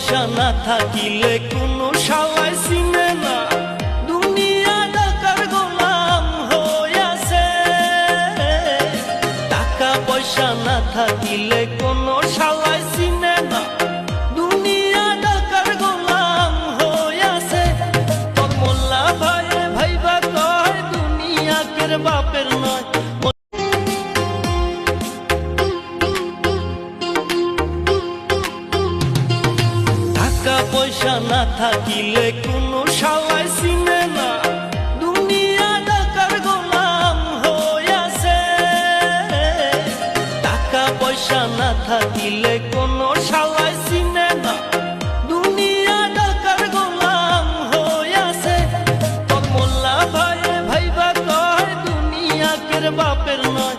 পয়সা না থাকিলে কোনো শালায় চিনে না, দুনিয়া টাকার গোলাম হইয়াছে। টাকা পয়সা না থাকিলে কোনো শালায় চিনে না, দুনিয়া টাকার গোলাম হইয়াছে। তোর মোল্লা ভাই ভাইবা কয় দুনিয়া কের বাপের নয়। টাকা পয়সা না থাকিলে কোনো শালায় চিনে না, দুনিয়া টাকার গোলাম হইয়াছে। টাকা পয়সা না থাকিলে কোনো শালায় চিনে না, দুনিয়া টাকার গোলাম হইয়াছে। তোর মোল্লা ভাই ভাইবা কয় দুনিয়া কের বাপের নয়।